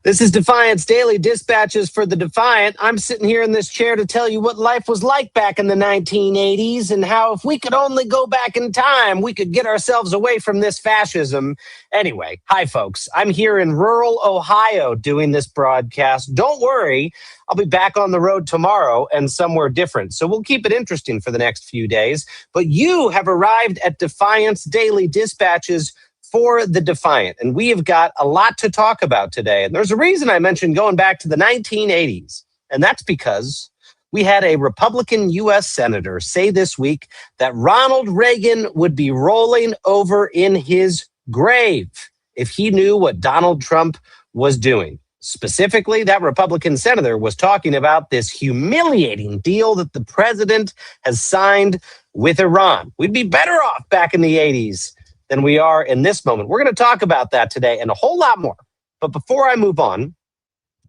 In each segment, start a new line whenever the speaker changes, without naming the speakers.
This is Defiance Daily Dispatches for the Defiant. I'm sitting here in this chair to tell you what life was like back in the 1980s and how if we could only go back in time, we could get ourselves away from this fascism. Anyway, hi, folks. I'm here in rural Ohio doing this broadcast. Don't worry, I'll be back on the road tomorrow and somewhere different. So we'll keep it interesting for the next few days. But you have arrived at Defiance Daily Dispatches for the Defiant. And we have got a lot to talk about today. And there's a reason I mentioned going back to the 1980s. And that's because we had a Republican U.S. Senator say this week that Ronald Reagan would be rolling over in his grave if he knew what Donald Trump was doing. Specifically, that Republican senator was talking about this humiliating deal that the president has signed with Iran. We'd be better off back in the 80s than we are in this moment. We're going to talk about that today and a whole lot more. But before I move on,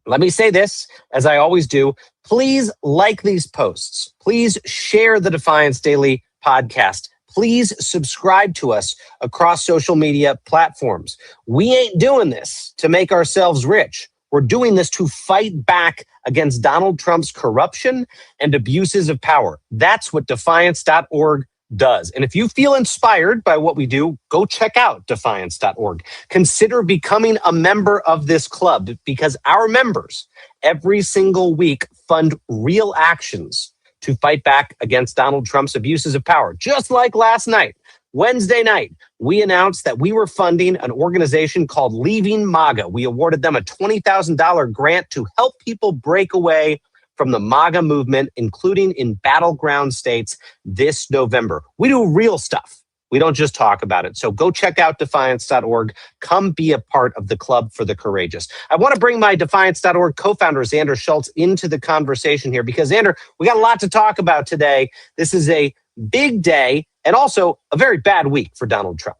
let me say this, as I always do. Please like these posts. Please share the Defiance Daily podcast. Please subscribe to us across social media platforms. We ain't doing this to make ourselves rich. We're doing this to fight back against Donald Trump's corruption and abuses of power. That's what defiance.org does. And if you feel inspired by what we do, go check out defiance.org. Consider becoming a member of this club because our members every single week fund real actions to fight back against Donald Trump's abuses of power. Just like last night, Wednesday night, we announced that we were funding an organization called Leaving MAGA. We awarded them a $20,000 grant to help people break away from the MAGA movement, including in battleground states this November. We do real stuff. We don't just talk about it. So go check out defiance.org. Come be a part of the Club for the Courageous. I want to bring my defiance.org co-founder, Xander Schultz, into the conversation here because, Xander, we got a lot to talk about today. This is a big day and also a very bad week for Donald Trump.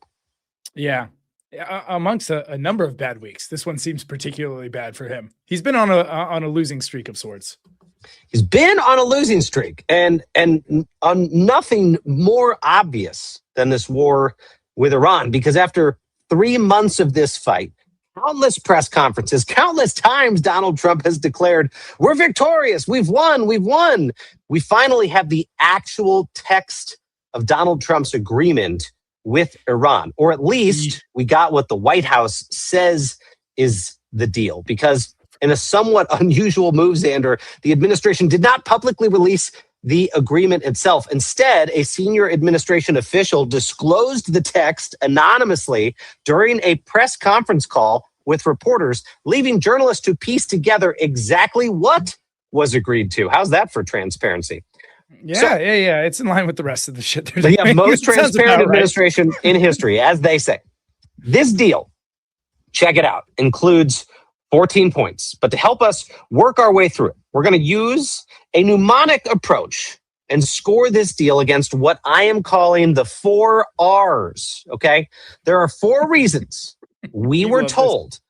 Yeah. Amongst a number of bad weeks, this one seems particularly bad for him. He's been on a losing streak of sorts.
He's been on a losing streak and on nothing more obvious than this war with Iran, because after 3 months of this fight, countless press conferences, countless times Donald Trump has declared, we're victorious, we've won. We finally have the actual text of Donald Trump's agreement with Iran, or at least we got what the White House says is the deal, because in a somewhat unusual move, Xander, the administration did not publicly release the agreement itself. Instead, a senior administration official disclosed the text anonymously during a press conference call with reporters, leaving journalists to piece together exactly what was agreed to. How's that for transparency?
Yeah. It's in line with the rest of the shit.
The most transparent administration in history, as they say. This deal, check it out, includes 14 points. But to help us work our way through it, we're going to use a mnemonic approach and score this deal against what I am calling the 4 R's, okay? There are 4 reasons we were told.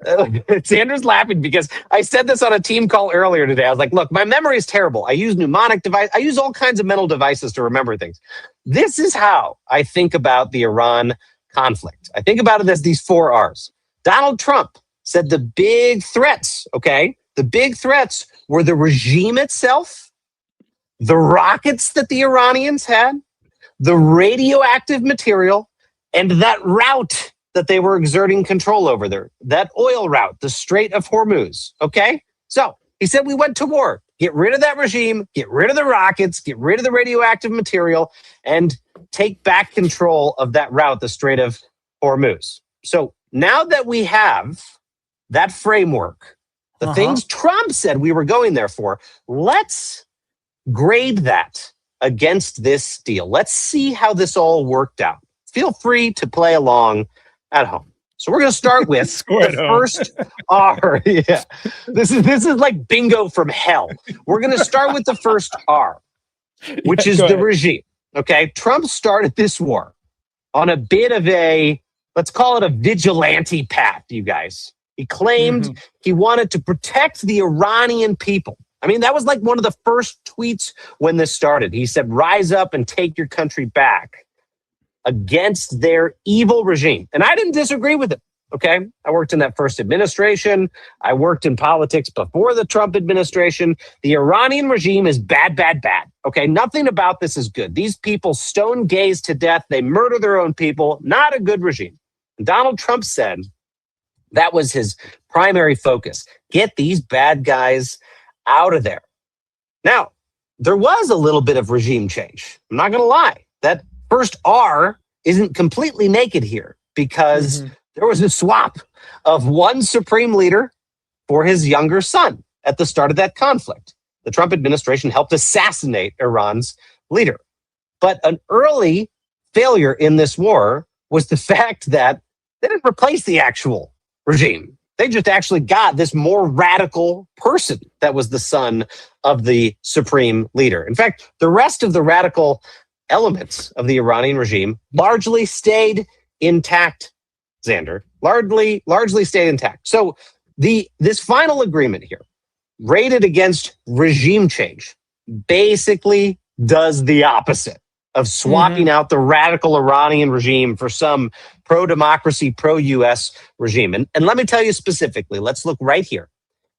Xander's laughing because I said this on a team call earlier today. I was like, look, my memory is terrible. I use mnemonic device. I use all kinds of mental devices to remember things. This is how I think about the Iran conflict. I think about it as these 4 R's. Donald Trump said the big threats, okay? The big threats were the regime itself, the rockets that the Iranians had, the radioactive material, and that route that they were exerting control over there, that oil route, the Strait of Hormuz, okay? So he said we went to war. Get rid of that regime, get rid of the rockets, get rid of the radioactive material, and take back control of that route, the Strait of Hormuz. So now that we have that framework, the things Trump said we were going there for, let's grade that against this deal. Let's see how this all worked out. Feel free to play along at home. So we're going to start with the first R. Yeah, this is like bingo from hell. We're going to start with the first R, which is the regime. Okay, Trump started this war on a bit of a, let's call it a vigilante path, you guys. He claimed he wanted to protect the Iranian people. I mean, that was like one of the first tweets when this started. He said, rise up and take your country back against their evil regime. And I didn't disagree with it. Okay. I worked in that first administration. I worked in politics before the Trump administration. The Iranian regime is bad, bad, bad. Okay. Nothing about this is good. These people stone gays to death. They murder their own people. Not a good regime. And Donald Trump said that was his primary focus. Get these bad guys out of there. Now, there was a little bit of regime change. I'm not going to lie. That first R isn't completely naked here because there was a swap of one supreme leader for his younger son at the start of that conflict. The Trump administration helped assassinate Iran's leader. But an early failure in this war was the fact that they didn't replace the actual regime. They just actually got this more radical person that was the son of the supreme leader. In fact, the rest of the radical elements of the Iranian regime largely stayed intact, Xander. Largely stayed intact. So this final agreement here, rated against regime change, basically does the opposite of swapping out the radical Iranian regime for some pro-democracy, pro-US regime. And let me tell you specifically, let's look right here.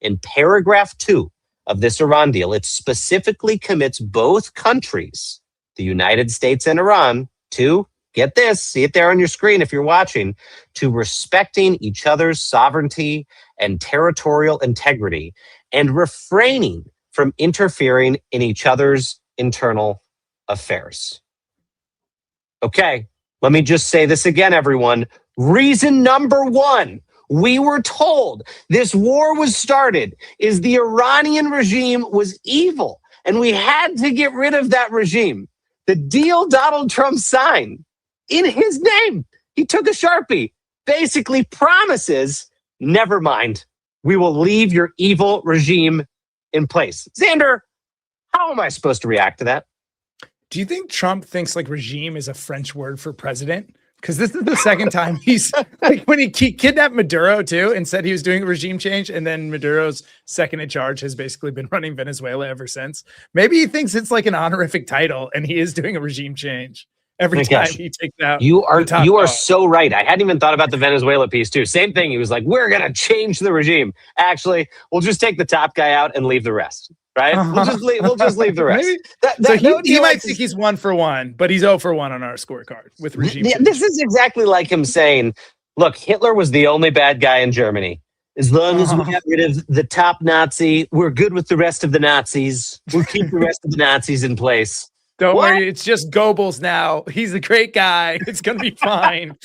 In paragraph 2 of this Iran deal, it specifically commits both countries, the United States and Iran, to, get this, see it there on your screen if you're watching, to respecting each other's sovereignty and territorial integrity and refraining from interfering in each other's internal affairs. Okay, let me just say this again, everyone. Reason number 1, we were told this war was started is the Iranian regime was evil and we had to get rid of that regime. The deal Donald Trump signed in his name, he took a Sharpie, basically promises, never mind, we will leave your evil regime in place. Xander, how am I supposed to react to that?
Do you think Trump thinks like regime is a French word for president? Because this is the second time he's like when he kidnapped Maduro too and said he was doing a regime change. And then Maduro's second in charge has basically been running Venezuela ever since. Maybe he thinks it's like an honorific title and he is doing a regime change every time he takes out.
You are so right. I hadn't even thought about the Venezuela piece too. Same thing. He was like, we're going to change the regime. Actually, we'll just take the top guy out and leave the rest. Right? We'll just leave the rest.
He might think he's 1 for 1, but he's 0 for 1 on our scorecard with regime.
This is exactly like him saying, look, Hitler was the only bad guy in Germany. As long as we get rid of the top Nazi, we're good with the rest of the Nazis. We'll keep the rest of the Nazis in place.
Don't worry, it's just Goebbels now. He's a great guy. It's going to be fine.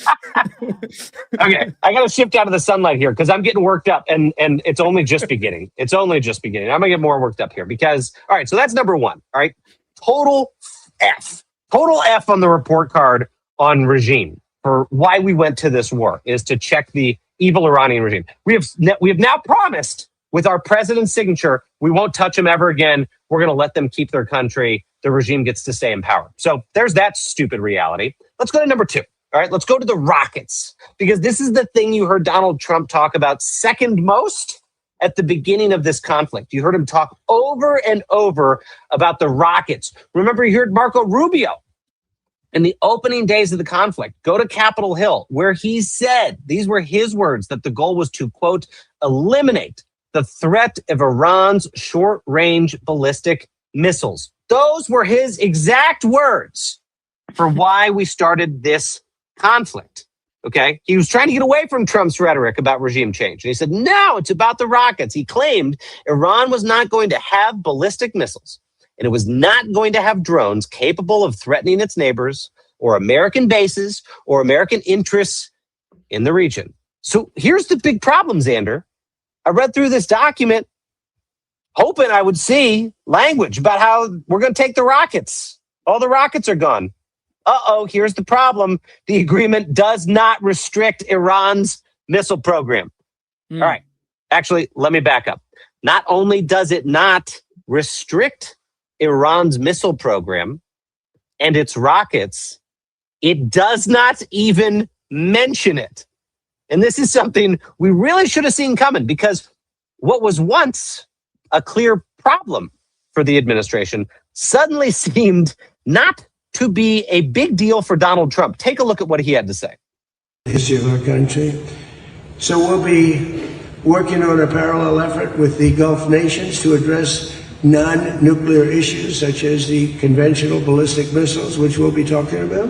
Okay, I got to shift out of the sunlight here because I'm getting worked up and it's only just beginning. I'm going to get more worked up here because, all right, so that's number 1. All right, total F on the report card on regime for why we went to this war is to check the evil Iranian regime. We have now promised with our president's signature, we won't touch them ever again. We're going to let them keep their country. The regime gets to stay in power. So there's that stupid reality. Let's go to number 2. All right, let's go to the rockets, because this is the thing you heard Donald Trump talk about second most at the beginning of this conflict. You heard him talk over and over about the rockets. Remember, you heard Marco Rubio in the opening days of the conflict go to Capitol Hill, where he said, these were his words, that the goal was to, quote, eliminate the threat of Iran's short-range ballistic missiles. Those were his exact words for why we started this conflict. Okay. He was trying to get away from Trump's rhetoric about regime change. And he said, no, it's about the rockets. He claimed Iran was not going to have ballistic missiles and it was not going to have drones capable of threatening its neighbors or American bases or American interests in the region. So here's the big problem, Xander. I read through this document hoping I would see language about how we're going to take the rockets. All the rockets are gone. Here's the problem. The agreement does not restrict Iran's missile program. All right. Actually, let me back up. Not only does it not restrict Iran's missile program and its rockets, it does not even mention it. And this is something we really should have seen coming, because what was once a clear problem for the administration suddenly seemed not to be a big deal for Donald Trump. Take a look at what he had to say.
The history of our country, So we'll be working on a parallel effort with the Gulf nations to address non-nuclear issues such as the conventional ballistic missiles, which we'll be talking about,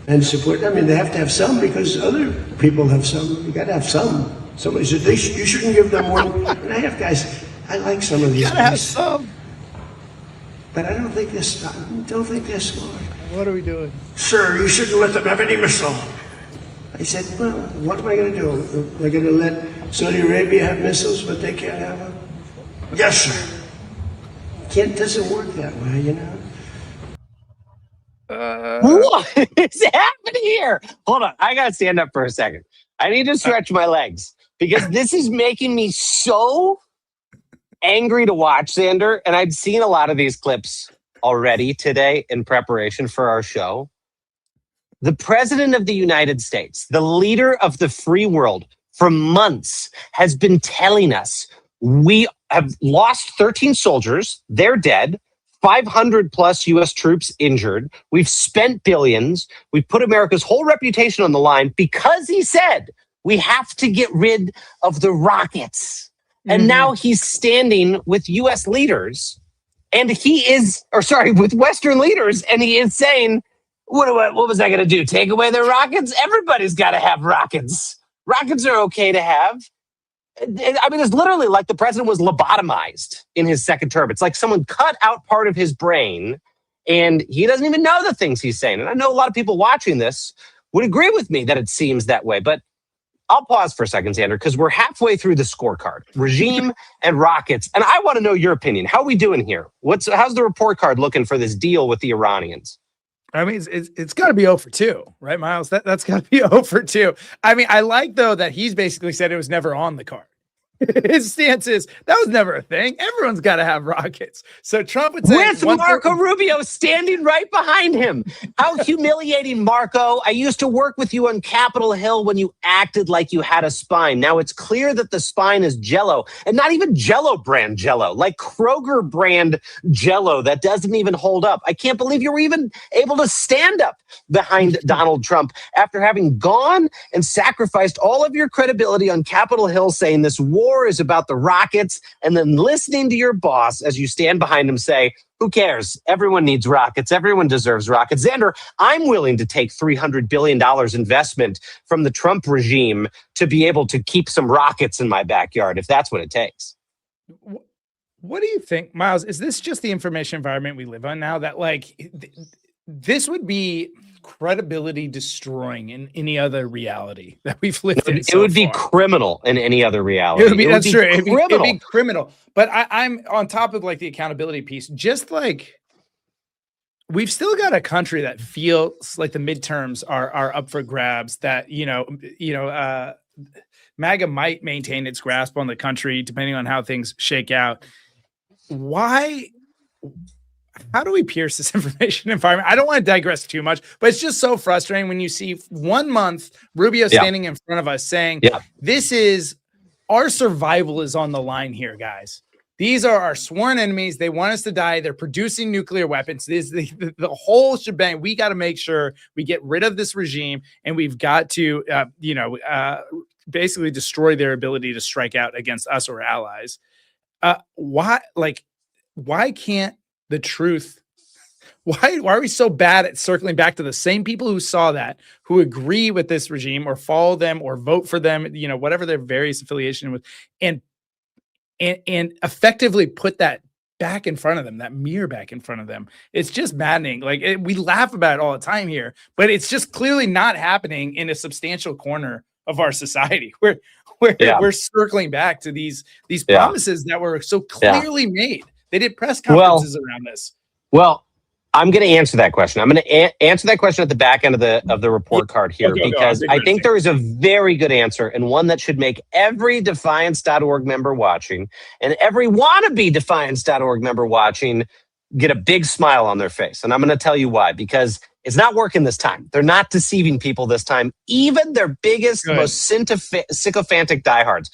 and support. I mean, they have to have some because other people have some. You got to have some. Somebody said you shouldn't give them one. And I have guys. I like some of these.
You gotta have some.
But I don't think they're smart.
What are we doing?
Sir, you shouldn't let them have any missile. I said, well, what am I going to do? They're going to let Saudi Arabia have missiles, but they can't have them? Yes, sir. It doesn't work that way, you know?
What is happening here? Hold on. I got to stand up for a second. I need to stretch my legs because this is making me so angry to watch, Xander. And I'd seen a lot of these clips already today in preparation for our show. The president of the United States, the leader of the free world, for months has been telling us we have lost 13 soldiers. They're dead. 500 plus U.S. troops injured. We've spent billions. We've put America's whole reputation on the line because he said we have to get rid of the rockets. And now he's standing with U.S. leaders and with Western leaders. And he is saying, what was I going to do? Take away their rockets? Everybody's got to have rockets. Rockets are okay to have. I mean, it's literally like the president was lobotomized in his second term. It's like someone cut out part of his brain and he doesn't even know the things he's saying. And I know a lot of people watching this would agree with me that it seems that way. But I'll pause for a second, Xander, because we're halfway through the scorecard. Regime and rockets. And I want to know your opinion. How are we doing here? How's the report card looking for this deal with the Iranians?
I mean, it's got to be 0 for 2, right, Miles? That's got to be 0 for 2. I mean, I like, though, that he's basically said it was never on the card. His stance is that was never a thing. Everyone's got to have rockets. So Trump would say
with Marco Rubio standing right behind him. How humiliating, Marco. I used to work with you on Capitol Hill when you acted like you had a spine. Now it's clear that the spine is Jell-O, and not even Jell-O brand Jell-O, like Kroger brand Jell-O that doesn't even hold up. I can't believe you were even able to stand up behind Donald Trump after having gone and sacrificed all of your credibility on Capitol Hill saying this war is about the rockets, and then listening to your boss as you stand behind him say, who cares? Everyone needs rockets. Everyone deserves rockets. Xander, I'm willing to take $300 billion investment from the Trump regime to be able to keep some rockets in my backyard, if that's what it takes.
What do you think, Miles? Is this just the information environment we live on now that like this would be credibility destroying in any other reality that we've lived in?
It would be criminal in any other reality.
That's true. It'd be criminal. But I'm on top of like the accountability piece, just like we've still got a country that feels like the midterms are up for grabs, that, MAGA might maintain its grasp on the country depending on how things shake out. How do we pierce this information environment? I don't want to digress too much, but it's just so frustrating when you see 1 month Rubio standing in front of us saying, this is our survival is on the line here, guys. These are our sworn enemies. They want us to die. They're producing nuclear weapons. This is the whole shebang. We got to make sure we get rid of this regime, and we've got to, basically destroy their ability to strike out against us or allies. Why can't the truth? Why are we so bad at circling back to the same people who saw that, who agree with this regime or follow them or vote for them, whatever their various affiliation with, and effectively put that back in front of them, that mirror back in front of them? It's just maddening. We laugh about it all the time here, but it's just clearly not happening in a substantial corner of our society. We're circling back to these promises that were so clearly made. They did press conferences around this. Well,
I'm going to answer that question. I'm going to answer that question at the back end of the report card here, because I think there is a very good answer, and one that should make every Defiance.org member watching and every wannabe Defiance.org member watching get a big smile on their face. And I'm going to tell you why, because it's not working this time. They're not deceiving people this time, even their biggest, most sycophantic diehards.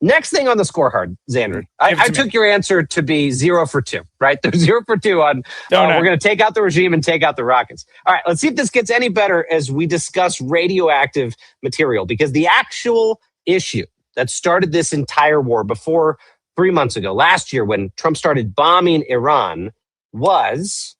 Next thing on the scorecard, Xander. I took your answer to be 0 for 2, right? There's 0 for 2 on we're going to take out the regime and take out the rockets. All right, let's see if this gets any better as we discuss radioactive material, because the actual issue that started this entire war before 3 months ago, last year, when Trump started bombing Iran, was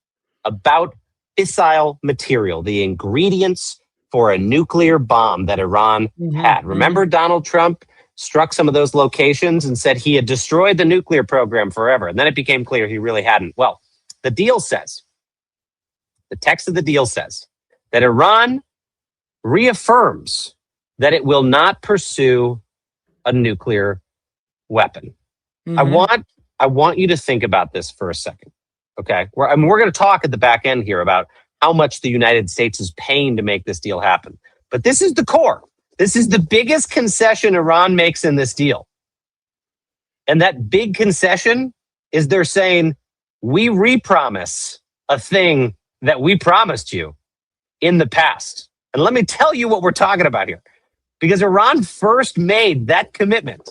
about fissile material, the ingredients for a nuclear bomb that Iran had. Remember, Donald Trump struck some of those locations and said he had destroyed the nuclear program forever. And then it became clear he really hadn't. Well, the deal says, the text of the deal says that Iran reaffirms that it will not pursue a nuclear weapon. I want you to think about this for a second. Okay. We're going to talk at the back end here about how much the United States is paying to make this deal happen. But this is the core. This is the biggest concession Iran makes in this deal. And that big concession is they're saying, we repromise a thing that we promised you in the past. And let me tell you what we're talking about here. Because Iran first made that commitment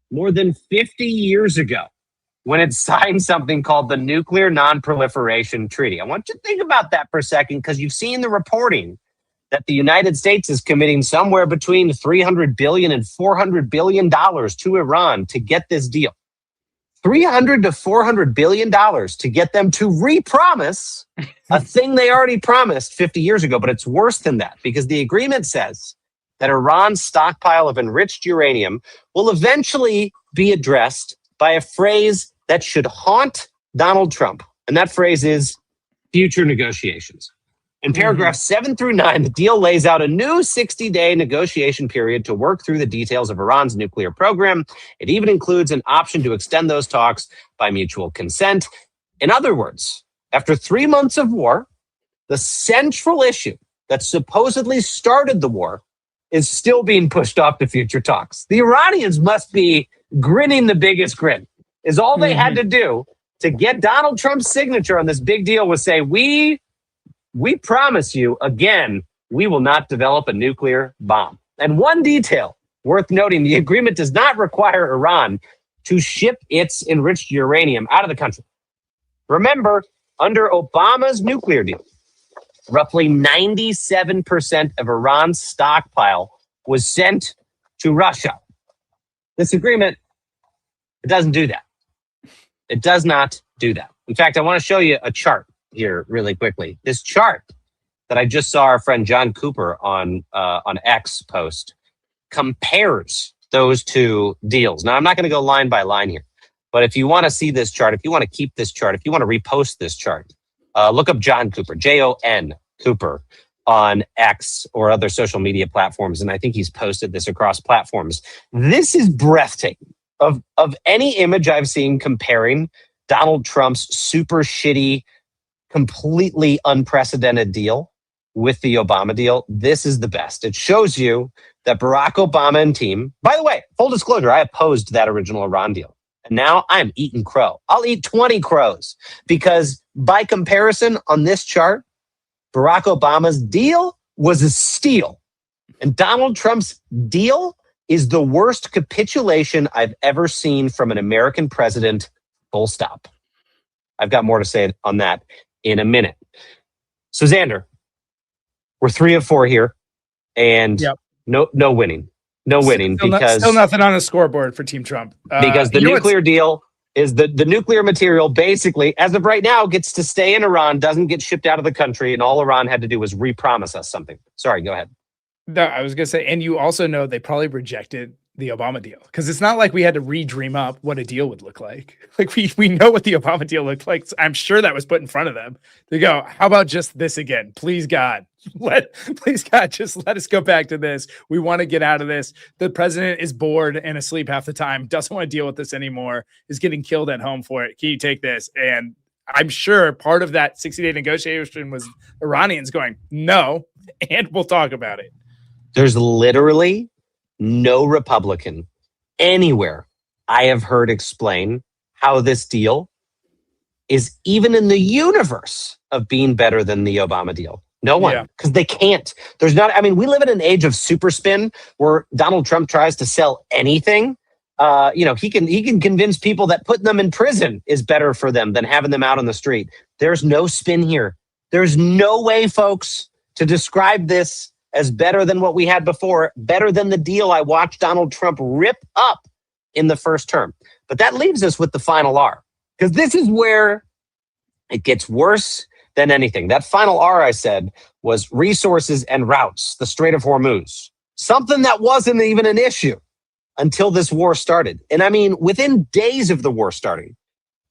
more than 50 years ago when it signed something called the Nuclear Non-Proliferation Treaty. I want you to think about that for a second, because you've seen the reporting that the United States is committing somewhere between $300 billion and $400 billion to Iran to get this deal. $300 to $400 billion to get them to repromise a thing they already promised 50 years ago. But it's worse than that, because the agreement says that Iran's stockpile of enriched uranium will eventually be addressed by a phrase that should haunt Donald Trump. And that phrase is future negotiations. In paragraphs 7 through 9, the deal lays out a new 60-day negotiation period to work through the details of Iran's nuclear program. It even includes an option to extend those talks by mutual consent. In other words, after 3 months of war, the central issue that supposedly started the war is still being pushed off to future talks. The Iranians must be grinning the biggest grin. Is all they had to do to get Donald Trump's signature on this big deal was say, we promise you, again, we will not develop a nuclear bomb. And one detail worth noting, the agreement does not require Iran to ship its enriched uranium out of the country. Remember, under Obama's nuclear deal, roughly 97% of Iran's stockpile was sent to Russia. This agreement, it doesn't do that. It does not do that. In fact, I want to show you a chart here really quickly. This chart that I just saw our friend John Cooper on X post compares those two deals. Now, I'm not going to go line by line here, but if you want to see this chart, if you want to keep this chart, if you want to repost this chart, look up John Cooper, Jon Cooper, on X or other social media platforms, and I think he's posted this across platforms. This is breathtaking. Of any image I've seen comparing Donald Trump's super shitty, completely unprecedented deal with the Obama deal, this is the best. It shows you that Barack Obama and team, by the way, full disclosure, I opposed that original Iran deal. And now I'm eating crow. I'll eat 20 crows because by comparison on this chart, Barack Obama's deal was a steal. And Donald Trump's deal is the worst capitulation I've ever seen from an American president, full stop. I've got more to say on that in a minute. So Xander, we're 3 of 4 here, and no winning. No winning because
still nothing on the scoreboard for Team Trump.
Because the nuclear deal is the nuclear material basically, as of right now, gets to stay in Iran, doesn't get shipped out of the country, and all Iran had to do was repromise us something. Sorry, go ahead.
No, I was going to say, and you also know they probably rejected the Obama deal because it's not like we had to re-dream up what a deal would look like. Like we know what the Obama deal looked like. So I'm sure that was put in front of them. They go, how about just this again? Please God, just let us go back to this. We want to get out of this. The president is bored and asleep half the time, doesn't want to deal with this anymore, is getting killed at home for it. Can you take this? And I'm sure part of that 60-day negotiation was Iranians going, no, and we'll talk about it.
There's literally no Republican anywhere I have heard explain how this deal is even in the universe of being better than the Obama deal. No one,
Yeah.
because they can't. There's not. I mean, we live in an age of super spin where Donald Trump tries to sell anything. He can convince people that putting them in prison is better for them than having them out on the street. There's no spin here. There's no way, folks, to describe this as better than what we had before, better than the deal I watched Donald Trump rip up in the first term. But that leaves us with the final R, because this is where it gets worse than anything. That final R, I said, was resources and routes, the Strait of Hormuz, something that wasn't even an issue until this war started. And I mean, within days of the war starting,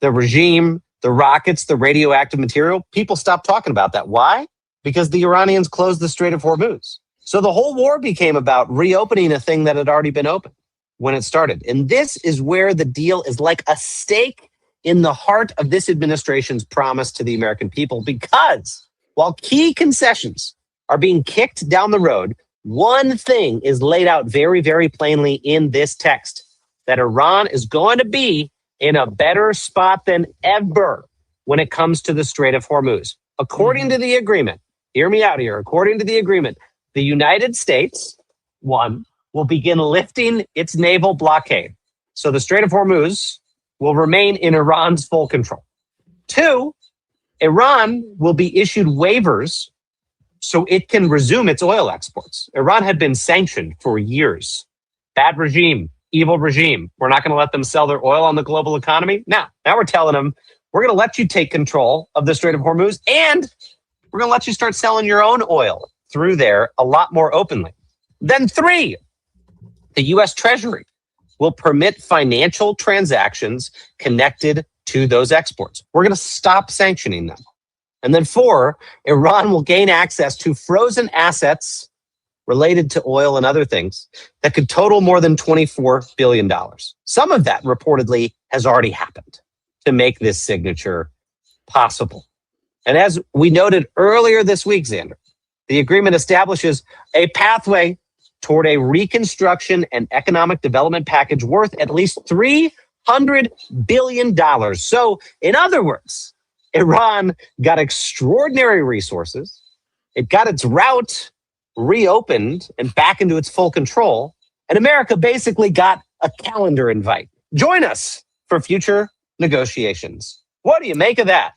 the regime, the rockets, the radioactive material, people stopped talking about that. Why? Because the Iranians closed the Strait of Hormuz. So the whole war became about reopening a thing that had already been opened when it started. And this is where the deal is like a stake in the heart of this administration's promise to the American people, because while key concessions are being kicked down the road, one thing is laid out very, very plainly in this text, that Iran is going to be in a better spot than ever when it comes to the Strait of Hormuz. According to the agreement, hear me out here, according to the agreement, the United States, one, will begin lifting its naval blockade. So the Strait of Hormuz will remain in Iran's full control. Two, Iran will be issued waivers so it can resume its oil exports. Iran had been sanctioned for years. Bad regime, evil regime. We're not going to let them sell their oil on the global economy. Now we're telling them, we're going to let you take control of the Strait of Hormuz, and we're going to let you start selling your own oil through there a lot more openly. Then three, the U.S. Treasury will permit financial transactions connected to those exports. We're going to stop sanctioning them. And then four, Iran will gain access to frozen assets related to oil and other things that could total more than $24 billion. Some of that reportedly has already happened to make this signature possible. And as we noted earlier this week, Xander, the agreement establishes a pathway toward a reconstruction and economic development package worth at least $300 billion. So, in other words, Iran got extraordinary resources. It got its route reopened and back into its full control. And America basically got a calendar invite. Join us for future negotiations. What do you make of that?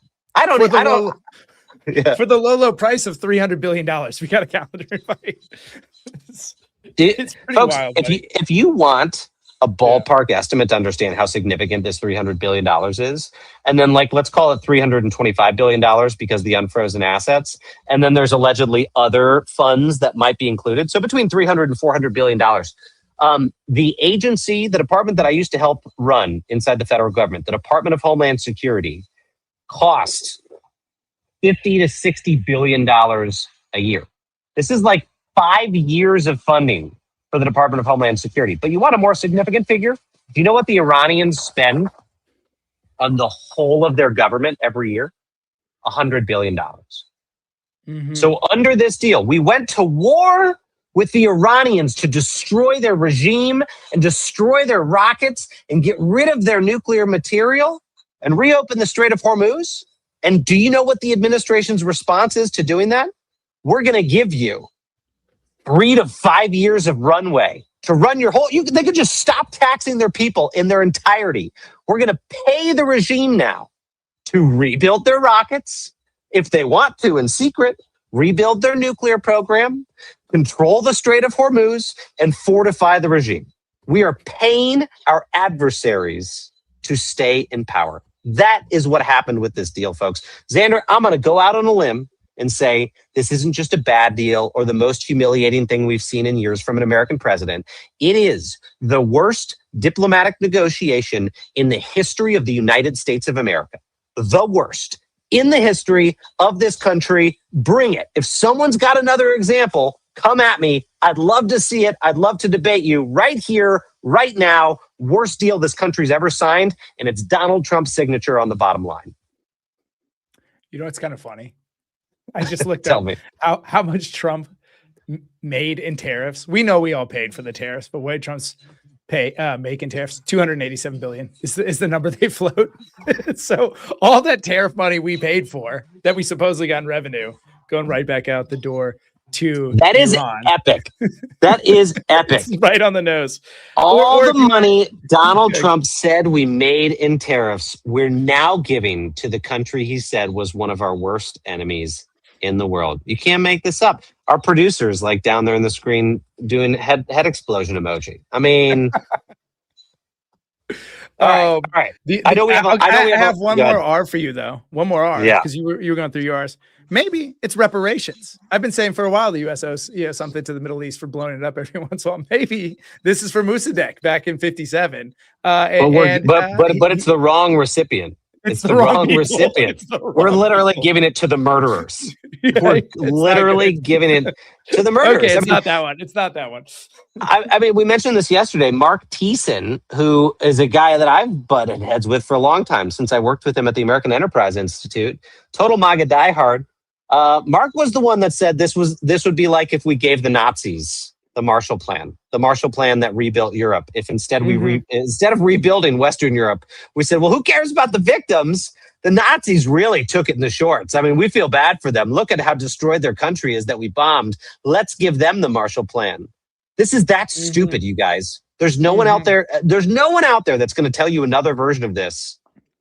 For the low price of $300 billion, we got a calendar invite.
It's pretty folks, wild. If you want a ballpark estimate to understand how significant this $300 billion is, and then let's call it $325 billion because the unfrozen assets, and then there's allegedly other funds that might be included. So between $300 and $400 billion. The agency, the department that I used to help run inside the federal government, the Department of Homeland Security, costs $50 to $60 billion a year. This is like 5 years of funding for the Department of Homeland Security. But you want a more significant figure? Do you know what the Iranians spend on the whole of their government every year? $100 billion. Mm-hmm. So under this deal, we went to war with the Iranians to destroy their regime and destroy their rockets and get rid of their nuclear material and reopen the Strait of Hormuz. And do you know what the administration's response is to doing that? We're going to give you 3 to 5 years of runway to run your whole... They could just stop taxing their people in their entirety. We're going to pay the regime now to rebuild their rockets, if they want to in secret, rebuild their nuclear program, control the Strait of Hormuz, and fortify the regime. We are paying our adversaries to stay in power. That is what happened with this deal, folks. Xander, I'm going to go out on a limb and say this isn't just a bad deal or the most humiliating thing we've seen in years from an American president. It is the worst diplomatic negotiation in the history of the United States of America. The worst in the history of this country. Bring it. If someone's got another example, come at me. I'd love to see it. I'd love to debate you right here, right now. Worst deal this country's ever signed, and it's Donald Trump's signature on the bottom line.
You know what's kind of funny? I just looked
Tell me
how much Trump made in tariffs. We know we all paid for the tariffs, but what Trump's making tariffs, $287 billion is the number they float. So all that tariff money we paid for that we supposedly got in revenue going right back out the door to
That is
Iran.
epic. That is epic.
It's right on the nose.
All the money Donald Trump said we made in tariffs, we're now giving to the country he said was one of our worst enemies in the world. You can't make this up. Our producers, like down there in the screen, doing head explosion emoji. I mean, all right. I know we have. I
have one more R for you though. One more R.
Yeah.
Because you were going through your R's. Maybe it's reparations. I've been saying for a while the U.S. owes something to the Middle East for blowing it up every once in a while. Maybe this is for Mossadegh back in '57.
But it's the wrong recipient. It's the wrong recipient. We're literally giving it to the murderers. We're literally giving it to the murderers.
Okay, it's not that one. It's not that one.
I mean, we mentioned this yesterday. Mark Thiessen, who is a guy that I've butted heads with for a long time since I worked with him at the American Enterprise Institute, total MAGA diehard. Mark was the one that said this would be like if we gave the Nazis the Marshall Plan that rebuilt Europe. If instead instead of rebuilding Western Europe, we said, well, who cares about the victims? The Nazis really took it in the shorts. I mean, we feel bad for them. Look at how destroyed their country is that we bombed. Let's give them the Marshall Plan. This is that stupid, you guys. There's no one out there. There's no one out there that's going to tell you another version of this.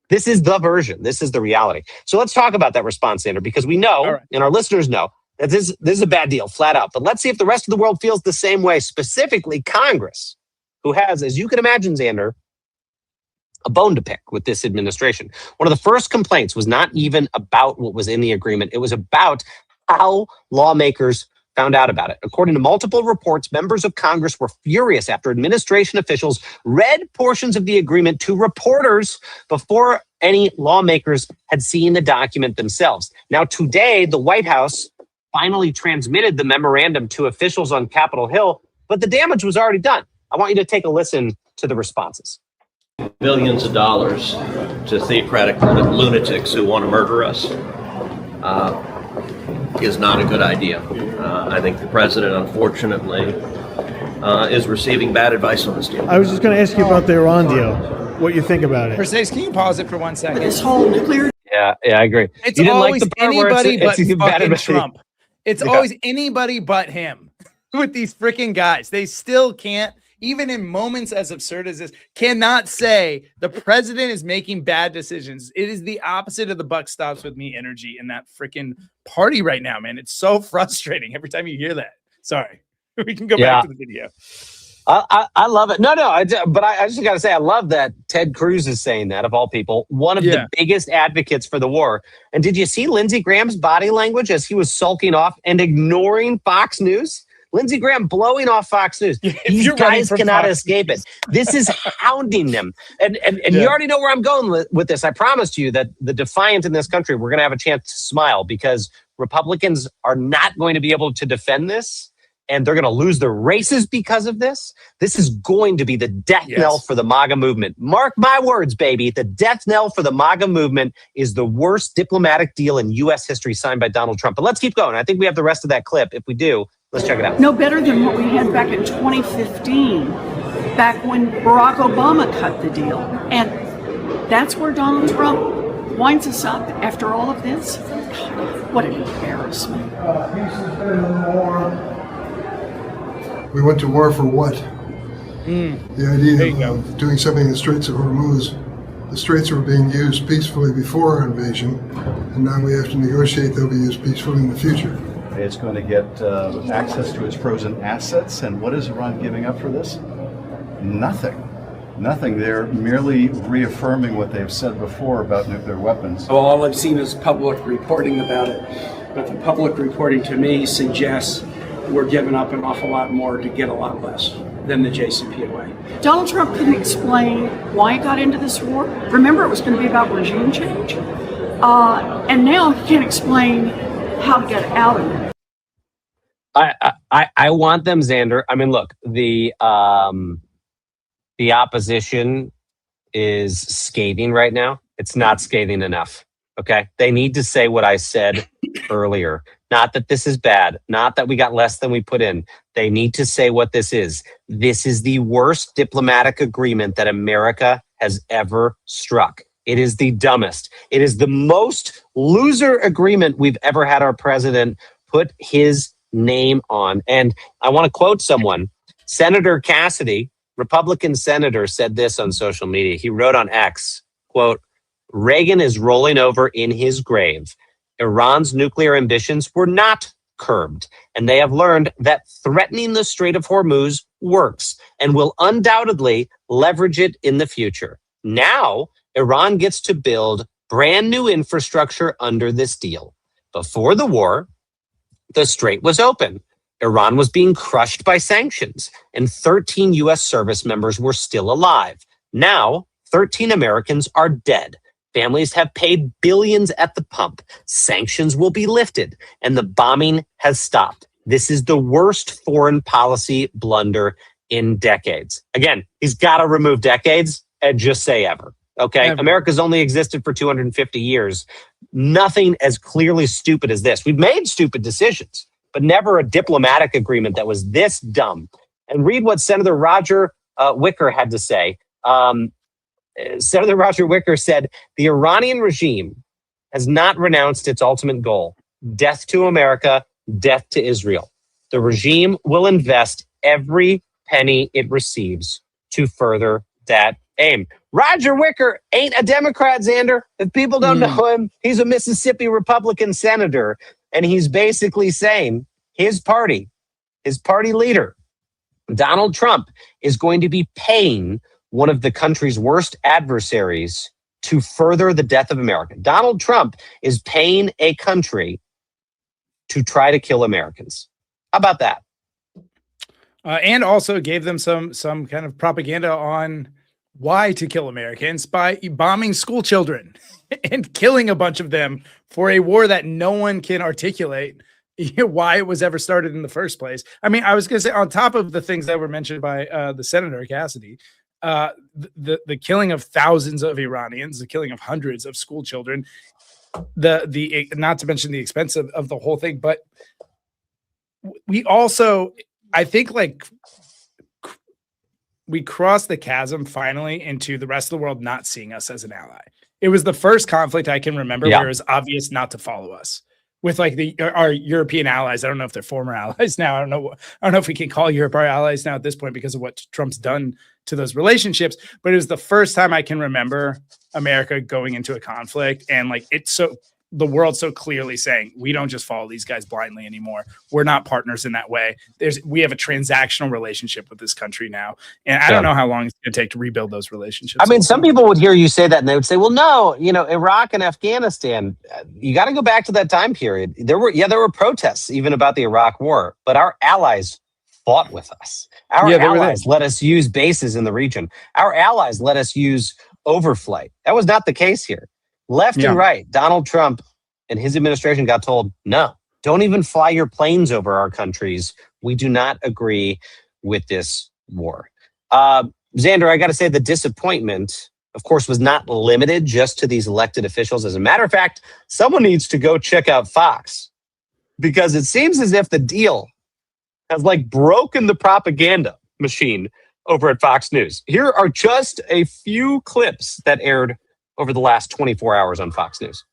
This is the version. This is the reality. So let's talk about that response, Sander, because we know, and our listeners know, that this is a bad deal, flat out. But let's see if the rest of the world feels the same way, specifically Congress, who has, as you can imagine, Xander, a bone to pick with this administration. One of the first complaints was not even about what was in the agreement. It was about how lawmakers found out about it. According to multiple reports, members of Congress were furious after administration officials read portions of the agreement to reporters before any lawmakers had seen the document themselves. Now, today, the White House finally transmitted the memorandum to officials on Capitol Hill, but the damage was already done. I want you to take a listen to the responses.
Billions of dollars to theocratic lunatics who want to murder us is not a good idea. I think the president, unfortunately, is receiving bad advice on this deal.
I was just going to ask you about the Iran deal. What you think about it?
Mercedes, can you pause it for 1 second?
This whole nuclear.
Yeah, I agree.
It's always anybody but fucking Trump. It's always anybody but him with these freaking guys. They still can't, even in moments as absurd as this, cannot say the president is making bad decisions. It is the opposite of the buck stops with me energy in that freaking party right now, man. It's so frustrating every time you hear that. Sorry. We can go back to the video.
I love it. But I just got to say, I love that Ted Cruz is saying that, of all people, one of the biggest advocates for the war. And did you see Lindsey Graham's body language as he was sulking off and ignoring Fox News? Lindsey Graham blowing off Fox News. These guys cannot escape it. This is hounding them. And you already know where I'm going with this. I promised you that the defiant in this country, we're going to have a chance to smile because Republicans are not going to be able to defend this. And they're going to lose their races because of this. This is going to be the death knell for the MAGA movement. Mark my words, baby. The death knell for the MAGA movement is the worst diplomatic deal in U.S. history signed by Donald Trump. But let's keep going. I think we have the rest of that clip. If we do, let's check it out.
No better than what we had back in 2015, back when Barack Obama cut the deal. And that's where Donald Trump winds us up after all of this. God, what an embarrassment.
We went to war for what? The idea of doing something in the Straits of Hormuz. The Straits were being used peacefully before our invasion, and now we have to negotiate they'll be used peacefully in the future.
It's going to get access to its frozen assets, and what is Iran giving up for this? Nothing. Nothing. They're merely reaffirming what they've said before about nuclear weapons.
Well, all I've seen is public reporting about it, but the public reporting to me suggests we're giving up an awful lot more to get a lot less than the JCPOA.
Donald Trump couldn't explain why he got into this war. Remember, it was going to be about regime change. And now he can't explain how to get out of it.
I want them, Xander. I mean, look, the opposition is scathing right now. It's not scathing enough. Okay, they need to say what I said earlier. Not that this is bad, not that we got less than we put in. They need to say what this is. This is the worst diplomatic agreement that America has ever struck. It is the dumbest. It is the most loser agreement we've ever had our president put his name on. And I want to quote someone. Senator Cassidy, Republican senator, said this on social media. He wrote on X, quote, Reagan is rolling over in his grave. Iran's nuclear ambitions were not curbed, and they have learned that threatening the Strait of Hormuz works and will undoubtedly leverage it in the future. Now, Iran gets to build brand new infrastructure under this deal. Before the war, the strait was open. Iran was being crushed by sanctions, and 13 U.S. service members were still alive. Now, 13 Americans are dead. Families have paid billions at the pump. Sanctions will be lifted, and the bombing has stopped. This is the worst foreign policy blunder in decades. Again, he's got to remove decades and just say ever. Okay, America's only existed for 250 years. Nothing as clearly stupid as this. We've made stupid decisions, but never a diplomatic agreement that was this dumb. And read what Senator Roger Wicker had to say. Senator Roger Wicker said, the Iranian regime has not renounced its ultimate goal, death to America, death to Israel. The regime will invest every penny it receives to further that aim. Roger Wicker ain't a Democrat, Xander. If people don't know him, he's a Mississippi Republican senator. And he's basically saying his party leader, Donald Trump, is going to be paying one of the country's worst adversaries to further the death of America. Donald Trump is paying a country to try to kill Americans. How about that?
And also gave them some kind of propaganda on why to kill Americans by bombing school children and killing a bunch of them for a war that no one can articulate why it was ever started in the first place. I mean, I was going to say, on top of the things that were mentioned by the Senator Cassidy, the killing of thousands of Iranians, the killing of hundreds of school children, the not to mention the expense of the whole thing, but we also, I think, like, we crossed the chasm finally into the rest of the world not seeing us as an ally. It was the first conflict I can remember where it was obvious not to follow us. With like our European allies, I don't know if they're former allies now. I don't know if we can call Europe our allies now at this point because of what Trump's done to those relationships. But it was the first time I can remember America going into a conflict and like the world so clearly saying, we don't just follow these guys blindly anymore. We're not partners in that way. We have a transactional relationship with this country now. And I don't know how long it's going to take to rebuild those relationships.
I mean, some people would hear you say that and they would say, well, no, Iraq and Afghanistan, you got to go back to that time period. There were protests even about the Iraq war, but our allies fought with us. Our allies let us use bases in the region. Our allies let us use overflight. That was not the case here. Left and right, Donald Trump and his administration got told, no, don't even fly your planes over our countries. We do not agree with this war. Xander, I got to say the disappointment, of course, was not limited just to these elected officials. As a matter of fact, someone needs to go check out Fox because it seems as if the deal has like broken the propaganda machine over at Fox News. Here are just a few clips that aired over the last 24 hours on Fox News.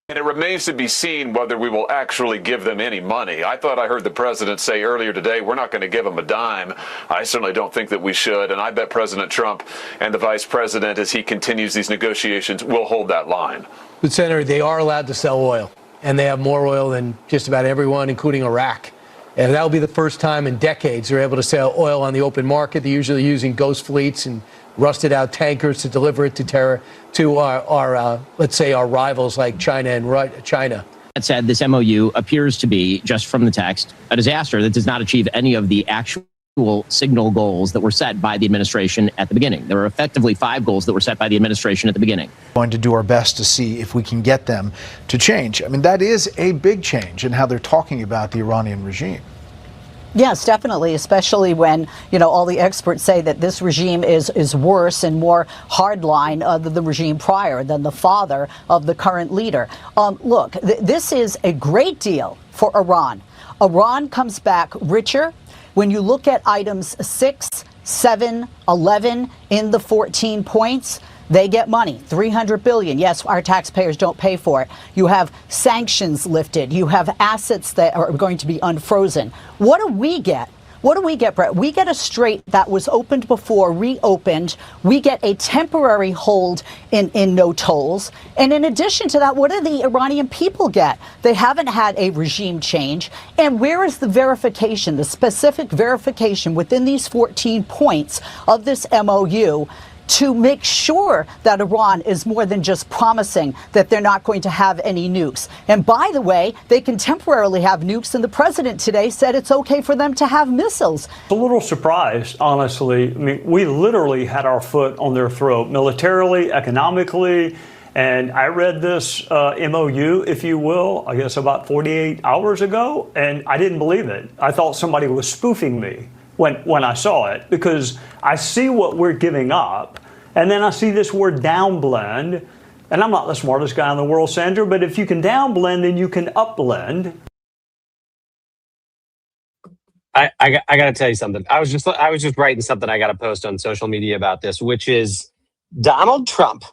And it remains to be seen whether we will actually give them any money. I thought I heard the president say earlier today, we're not going to give them a dime. I certainly don't think that we should. And I bet President Trump and the vice president, as he continues these negotiations, will hold that line.
But Senator, they are allowed to sell oil, and they have more oil than just about everyone, including Iraq. And that'll be the first time in decades they're able to sell oil on the open market. They're usually using ghost fleets and rusted out tankers to deliver it to our let's say our rivals like China and China.
That said, this MOU appears to be, just from the text, a disaster that does not achieve any of the actual signal goals that were set by the administration at the beginning. There were effectively 5 goals that were set by the administration at the beginning.
Going to do our best to see if we can get them to change. I mean, that is a big change in how they're talking about the Iranian regime.
Yes, definitely, especially when, all the experts say that this regime is worse and more hardline than the regime prior, than the father of the current leader. Look, this is a great deal for Iran. Iran comes back richer. When you look at items 6, 7, 11 in the 14 points, They get money, $300 billion. Yes, our taxpayers don't pay for it. You have sanctions lifted. You have assets that are going to be unfrozen. What do we get? What do we get, Brett? We get a strait that was opened before, reopened. We get a temporary hold in no tolls. And in addition to that, what do the Iranian people get? They haven't had a regime change. And where is the verification, the specific verification within these 14 points of this MOU to make sure that Iran is more than just promising that they're not going to have any nukes? And by the way, they can temporarily have nukes, and the president today said it's okay for them to have missiles.
A little surprised, honestly. I mean, we literally had our foot on their throat, militarily, economically. And I read this MOU, if you will, I guess about 48 hours ago, and I didn't believe it. I thought somebody was spoofing me when I saw it, because I see what we're giving up, and then I see this word downblend, and I'm not the smartest guy in the world, Sandra, but if you can downblend, then you can upblend.
I got to tell you something. I was just writing something I got to post on social media about this, which is Donald Trump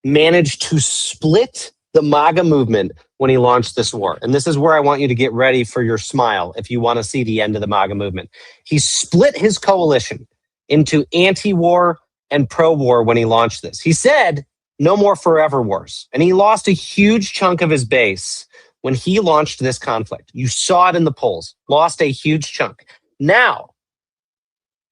managed to split the MAGA movement when he launched this war. And this is where I want you to get ready for your smile if you want to see the end of the MAGA movement. He split his coalition into anti-war and pro-war when he launched this. He said, no more forever wars. And he lost a huge chunk of his base when he launched this conflict. You saw it in the polls. Lost a huge chunk. Now,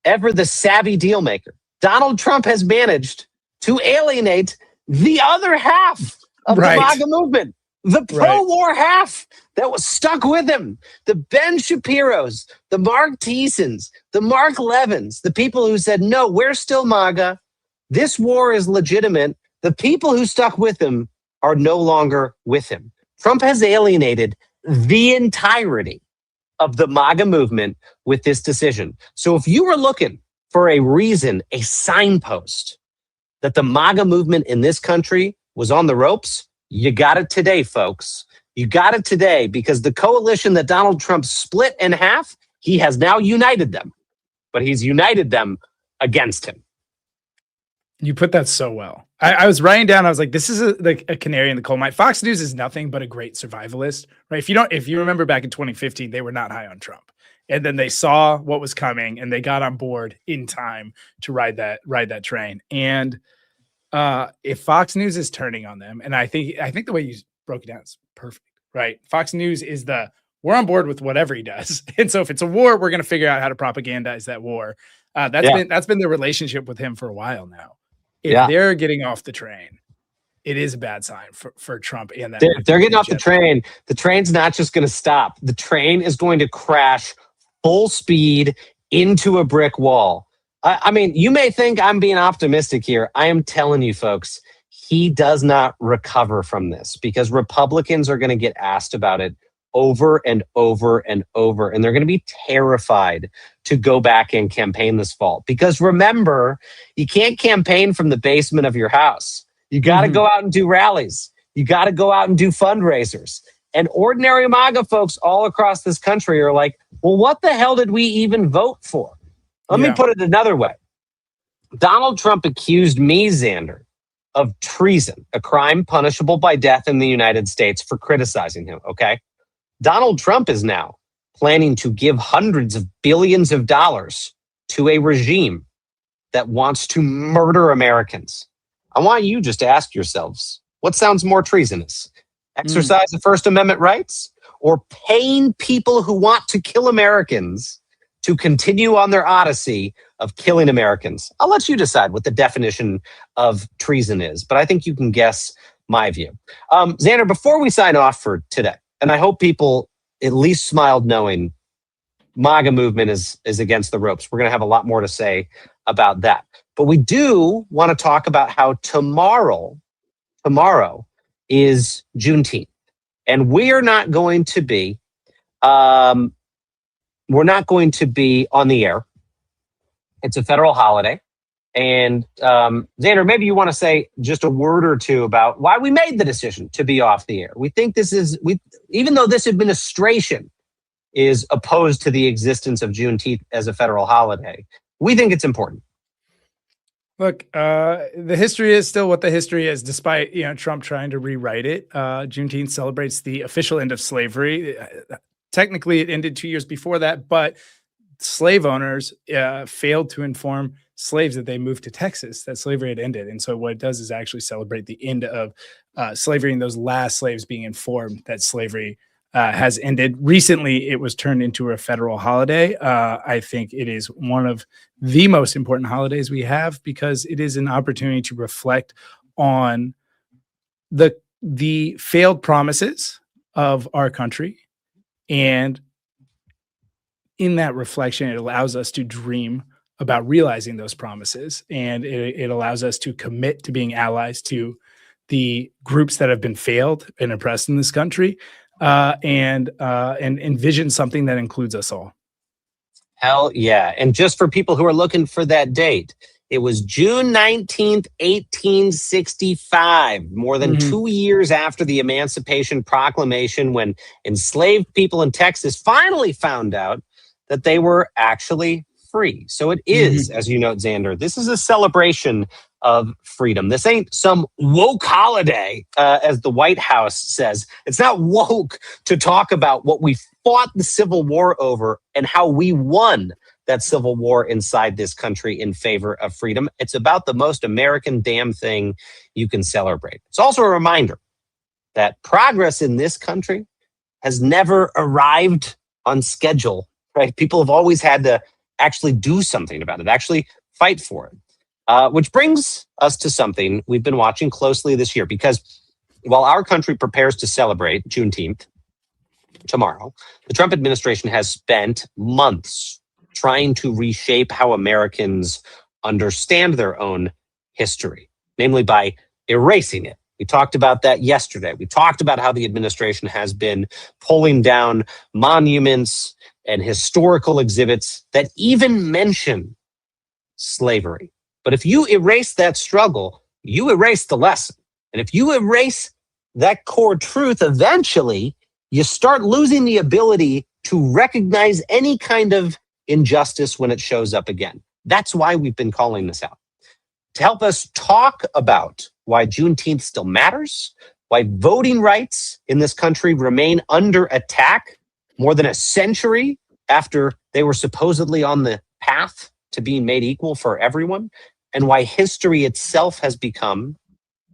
ever the savvy deal maker, Donald Trump has managed to alienate the other half of the MAGA movement, the pro-war half that was stuck with him, the Ben Shapiros, the Mark Thiessens, the Mark Levins, the people who said, no, we're still MAGA. This war is legitimate. The people who stuck with him are no longer with him. Trump has alienated the entirety of the MAGA movement with this decision. So if you were looking for a reason, a signpost that the MAGA movement in this country was on the ropes, you got it today, folks. You got it today, because the coalition that Donald Trump split in half, he has now united them, but he's united them against him.
You put that so well. I was writing down, I was like, this is a canary in the coal mine. Fox News is nothing but a great survivalist, right? If you remember back in 2015, they were not high on Trump. And then they saw what was coming and they got on board in time to ride that train. And if Fox News is turning on them, and I think the way you broke it down is perfect, right? Fox News is we're on board with whatever he does. And so if it's a war, we're going to figure out how to propagandize that war. That's been the relationship with him for a while now. If they're getting off the train, it is a bad sign for Trump and that.
If they're getting off the train's not just going to stop. The train is going to crash full speed into a brick wall. I mean, you may think I'm being optimistic here. I am telling you, folks, he does not recover from this, because Republicans are going to get asked about it over and over and over. And they're going to be terrified to go back and campaign this fall. Because remember, you can't campaign from the basement of your house. You got to go out and do rallies. You got to go out and do fundraisers. And ordinary MAGA folks all across this country are like, well, what the hell did we even vote for? Let me put it another way. Donald Trump accused me, Xander, of treason, a crime punishable by death in the United States, for criticizing him, okay? Donald Trump is now planning to give hundreds of billions of dollars to a regime that wants to murder Americans. I want you just to ask yourselves, what sounds more treasonous? Exercise of First Amendment rights, or paying people who want to kill Americans to continue on their odyssey of killing Americans? I'll let you decide what the definition of treason is, but I think you can guess my view. Xander, before we sign off for today, and I hope people at least smiled knowing MAGA movement is against the ropes. We're going to have a lot more to say about that. But we do want to talk about how tomorrow is Juneteenth. And we're not going to be on the air. It's a federal holiday. And Xander, maybe you want to say just a word or two about why we made the decision to be off the air. We think even though this administration is opposed to the existence of Juneteenth as a federal holiday, we think it's important.
Look, the history is still what the history is, despite Trump trying to rewrite it. Juneteenth celebrates the official end of slavery. Technically, it ended 2 years before that, but slave owners failed to inform slaves that they moved to Texas, that slavery had ended. And so what it does is actually celebrate the end of slavery and those last slaves being informed that slavery has ended. Recently, it was turned into a federal holiday. I think it is one of the most important holidays we have because it is an opportunity to reflect on the failed promises of our country. And in that reflection, it allows us to dream about realizing those promises. And it allows us to commit to being allies to the groups that have been failed and oppressed in this country, and envision something that includes us all.
Hell yeah. And just for people who are looking for that date, it was June 19th, 1865, more than 2 years after the Emancipation Proclamation, when enslaved people in Texas finally found out that they were actually free. So it is, as you note, Xander, this is a celebration of freedom. This ain't some woke holiday, as the White House says. It's not woke to talk about what we fought the Civil War over and how we won that Civil War inside this country in favor of freedom. It's about the most American damn thing you can celebrate. It's also a reminder that progress in this country has never arrived on schedule, right? People have always had to actually do something about it, actually fight for it. Which brings us to something we've been watching closely this year, because while our country prepares to celebrate Juneteenth tomorrow, the Trump administration has spent months trying to reshape how Americans understand their own history, namely by erasing it. We talked about that yesterday. We talked about how the administration has been pulling down monuments and historical exhibits that even mention slavery. But if you erase that struggle, you erase the lesson. And if you erase that core truth, eventually you start losing the ability to recognize any kind of injustice when it shows up again. That's why we've been calling this out. To help us talk about why Juneteenth still matters, why voting rights in this country remain under attack more than a century after they were supposedly on the path to being made equal for everyone, and why history itself has become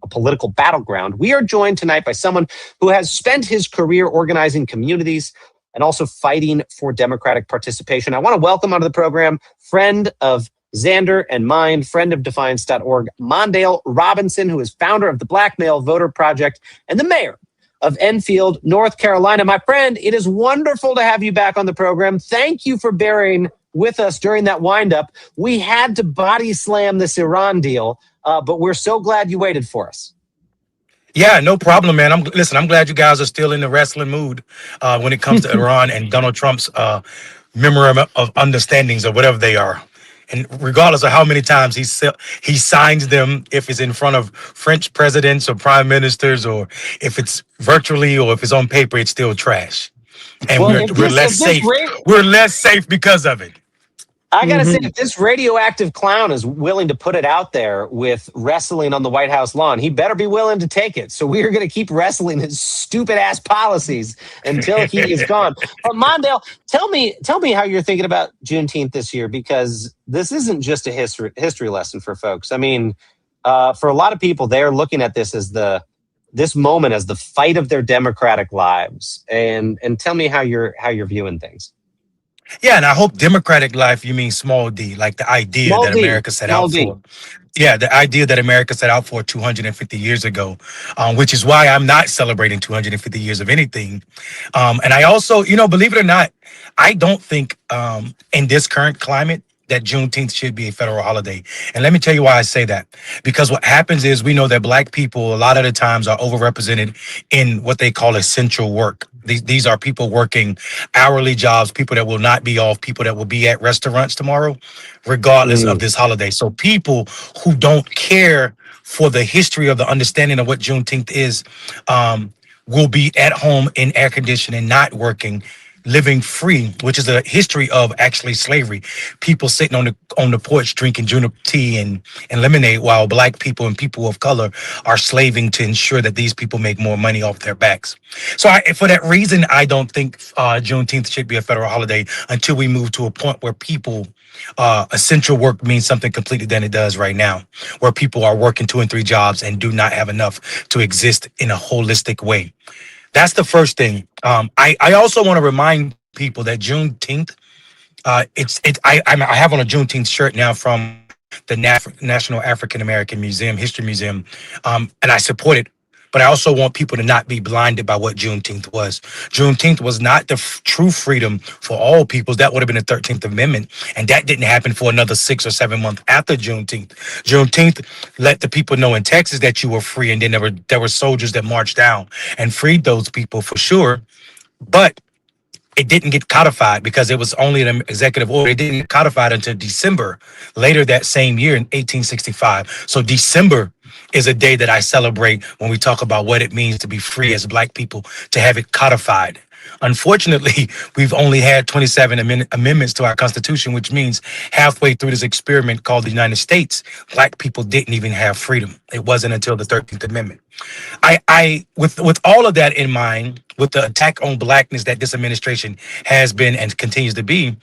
a political battleground, we are joined tonight by someone who has spent his career organizing communities and also fighting for democratic participation. I want to welcome onto the program, friend of Xander and mine, friend of Defiance.org, Mondale Robinson, who is founder of the Black Male Voter Project and the mayor of Enfield, North Carolina. My friend, it is wonderful to have you back on the program. Thank you for bearing with us during that windup. We had to body slam this Iran deal, but we're so glad you waited for us.
Yeah, no problem, man. I'm glad you guys are still in the wrestling mood when it comes to Iran and Donald Trump's memorandum of understandings or whatever they are. And regardless of how many times he signs them, if it's in front of French presidents or prime ministers, or if it's virtually or if it's on paper, it's still trash. And we're less safe. We're less safe because of it.
I got to say, if this radioactive clown is willing to put it out there with wrestling on the White House lawn, he better be willing to take it. So we are going to keep wrestling his stupid ass policies until he is gone. But Mondale, tell me how you're thinking about Juneteenth this year, because this isn't just a history lesson for folks. I mean, for a lot of people, they're looking at this as this moment as the fight of their democratic lives. And tell me how you're viewing things.
Yeah, and I hope democratic life, you mean small d, like the idea that America set out for. Yeah, the idea that America set out for 250 years ago, which is why I'm not celebrating 250 years of anything. And I also, believe it or not, I don't think in this current climate that Juneteenth should be a federal holiday. And let me tell you why I say that. Because what happens is we know that Black people, a lot of the times, are overrepresented in what they call essential work. These are people working hourly jobs, people that will not be off, people that will be at restaurants tomorrow, regardless of this holiday. So people who don't care for the history of the understanding of what Juneteenth is, will be at home in air conditioning, not working, living free, which is a history of actually slavery. People sitting on the porch drinking juniper tea and lemonade, while black people and people of color are slaving to ensure that these people make more money off their backs. So for that reason, I don't think Juneteenth should be a federal holiday until we move to a point where people essential work means something completely than it does right now, where people are working 2 and 3 jobs and do not have enough to exist in a holistic way. That's the first thing. I also want to remind people that Juneteenth, I have on a Juneteenth shirt now from the National African American Museum, History Museum, and I support it. But I also want people to not be blinded by what Juneteenth was. Juneteenth was not the true freedom for all peoples. That would have been the 13th Amendment. And that didn't happen for another 6 or 7 months after Juneteenth. Juneteenth let the people know in Texas that you were free. And then there were soldiers that marched down and freed those people for sure. But it didn't get codified because it was only an executive order. It didn't get codified until December later that same year in 1865. So December is a day that I celebrate when we talk about what it means to be free as Black people, to have it codified. Unfortunately, we've only had 27 amendments to our Constitution, which means halfway through this experiment called the United States, Black people didn't even have freedom. It wasn't until the 13th Amendment. With all of that in mind, with the attack on Blackness that this administration has been and continues to be,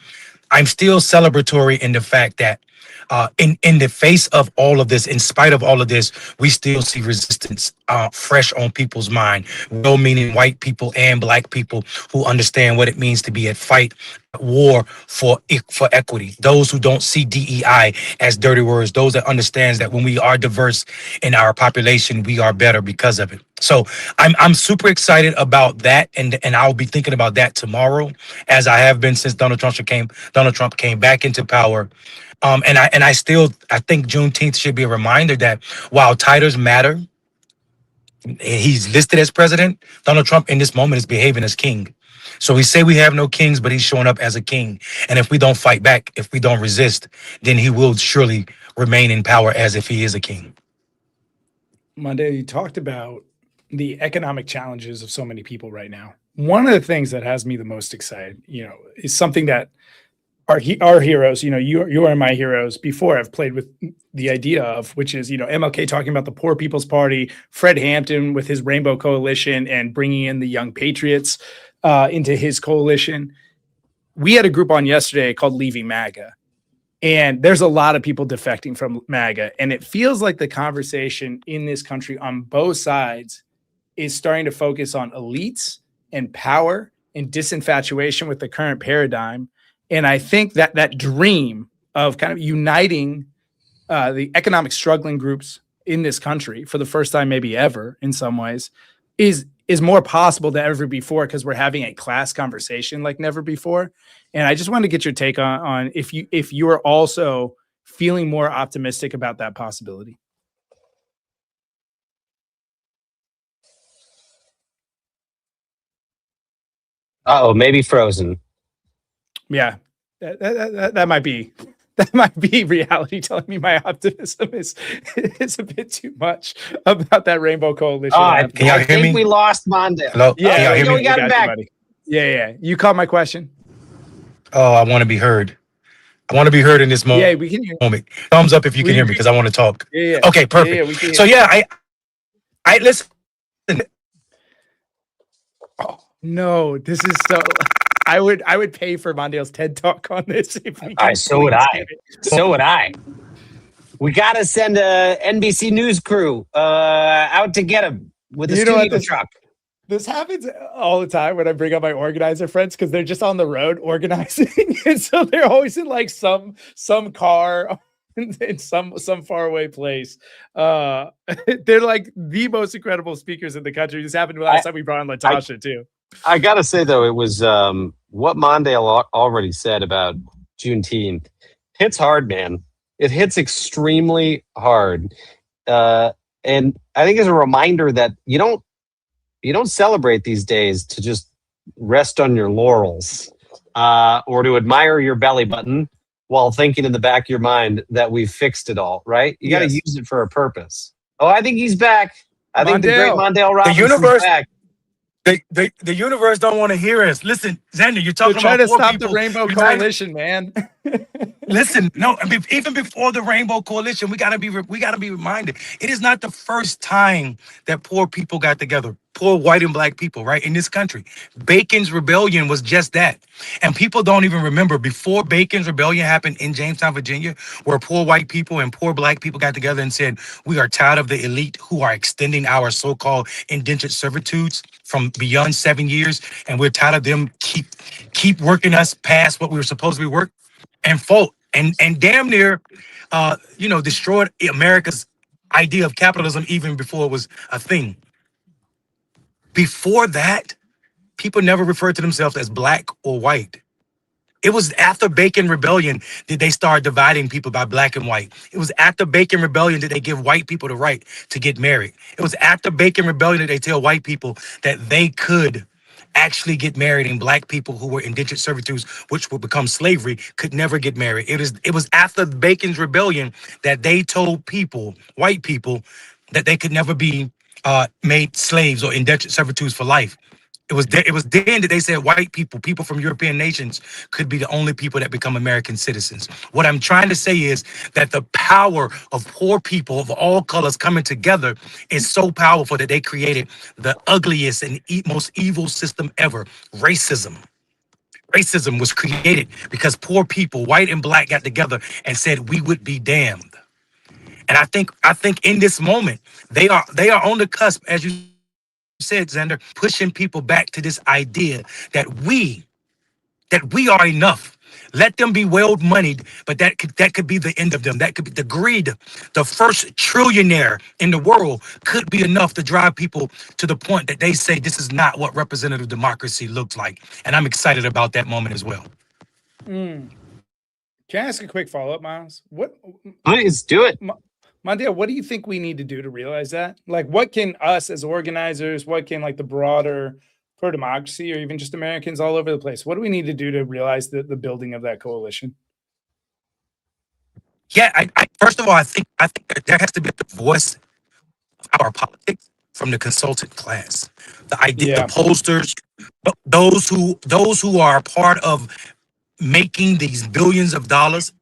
I'm still celebratory in the fact that in the face of all of this, in spite of all of this, we still see resistance fresh on people's mind, well-meaning white people and Black people who understand what it means to be at fight, war for equity. Those who don't see DEI as dirty words, those that understands that when we are diverse in our population, we are better because of it. So I'm super excited about that, and I'll be thinking about that tomorrow, as I have been since Donald Trump came back into power. And I think Juneteenth should be a reminder that while titles matter, he's listed as president, Donald Trump in this moment is behaving as king. So we say we have no kings, but he's showing up as a king. And if we don't fight back, if we don't resist, then he will surely remain in power as if he is a king.
Monday, you talked about the economic challenges of so many people right now. One of the things that has me the most excited, is something that our heroes, you are my heroes before I've played with the idea of, which is, MLK talking about the Poor People's Party, Fred Hampton with his Rainbow Coalition and bringing in the Young Patriots into his coalition. We had a group on yesterday called Leaving MAGA, and there's a lot of people defecting from MAGA. And it feels like the conversation in this country on both sides is starting to focus on elites and power and disinfatuation with the current paradigm. And I think that that dream of kind of uniting the economic struggling groups in this country for the first time, maybe ever, in some ways, is more possible than ever before, because we're having a class conversation like never before. And I just wanted to get your take on if you are also feeling more optimistic about that possibility.
Oh, maybe frozen.
Yeah, that might be reality telling me my optimism is a bit too much about that Rainbow Coalition.
I think we lost Mondale.
Hello?
Yeah,
we got him back.
Yeah. You caught my question.
Oh, I want to be heard. I want to be heard in this moment.
Yeah, we can hear.
Thumbs up if you can hear me, because I want to talk.
Yeah.
Okay, perfect.
Yeah, we can hear.
So I listen.
Oh no, this is so. I would pay for Mondale's TED Talk on this.
So would I. So would I. We got to send a NBC News crew out to get him with a studio truck.
This happens all the time when I bring up my organizer friends, because they're just on the road organizing, and so they're always in like some car in some faraway place. They're like the most incredible speakers in the country. This happened last time we brought on Latasha too.
I gotta say though, it was what Mondale already said about Juneteenth. Hits hard, man. It hits extremely hard, and I think it's a reminder that you don't celebrate these days to just rest on your laurels or to admire your belly button while thinking in the back of your mind that we've fixed it all. Right? You got to use it for a purpose. Oh, I think he's back. I think the great Mondale Robbins is back.
The universe don't want to hear us. Listen, Xander, you're
They're
talking
trying
about
to
poor
stop
people
the Rainbow
uniting.
Coalition, man.
Listen, no, I mean, even before the Rainbow Coalition, we gotta be reminded. It is not the first time that poor people got together, poor white and black people, right, in this country. Bacon's Rebellion was just that, and people don't even remember before Bacon's Rebellion happened in Jamestown, Virginia, where poor white people and poor black people got together and said, "We are tired of the elite who are extending our so-called indentured servitudes from beyond 7 years, and we're tired of them keep working us past what we were supposed to be working." And fought and damn near destroyed America's idea of capitalism even before it was a thing. Before that, people never referred to themselves as black or white. It was after Bacon Rebellion that they started dividing people by black and white. It was after Bacon Rebellion that they give white people the right to get married. It was after Bacon Rebellion that they tell white people that they could actually get married, and black people who were indentured servitudes, which would become slavery, could never get married. It was after Bacon's Rebellion that they told people, white people, that they could never be made slaves or indentured servitudes for life. It was then that they said white people from European nations could be the only people that become American citizens. What I'm trying to say is that the power of poor people of all colors coming together is so powerful that they created the ugliest and most evil system ever, racism. Racism was created because poor people, white and black, got together and said we would be damned. And I think in this moment, they are on the cusp, as you said, Xander, pushing people back to this idea that we are enough. Let them be well moneyed, but that could be the end of them. That could be the greed. The first trillionaire in the world could be enough to drive people to the point that they say this is not what representative democracy looks like. And I'm excited about that moment as well.
Can I ask a quick follow-up, Miles?
Please do it.
Mondale, what do you think we need to do to realize that? Like, what can us as organizers, what can like the broader pro-democracy or even just Americans all over the place, what do we need to do to realize the building of that coalition?
Yeah, I first of all, I think there has to be the voice of our politics from the consultant class. The idea, the pollsters, those who are a part of making these billions of dollars,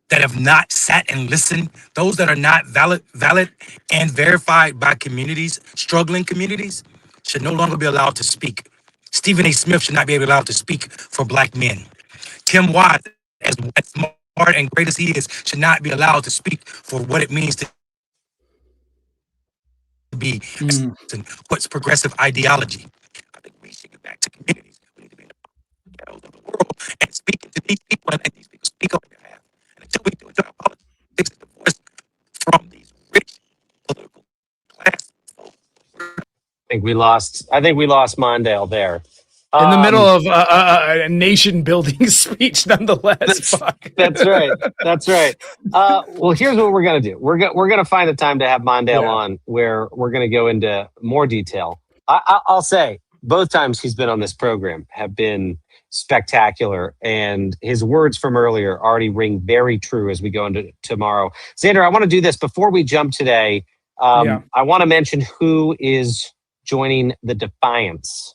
that have not sat and listened, those that are not valid and verified by communities, struggling communities, should no longer be allowed to speak. Stephen A. Smith should not be allowed to speak for black men. Tim Wise, as smart and great as he is, should not be allowed to speak for what it means to be what's progressive ideology. I think we should get back to communities. We need to be in the ghettos of the world and speak to these people, and these people speak on their behalf. And until we do it to our politics, divorce from these rich political class.
I think we lost Mondale there.
In the middle of a nation-building speech, nonetheless.
That's right. That's right. Well, here's what we're going to do. We're going to find a time to have Mondale on where we're going to go into more detail. I'll say both times he's been on this program have been spectacular, and his words from earlier already ring very true as we go into tomorrow. Xander, I want to do this before we jump today. I want to mention who is joining the Defiance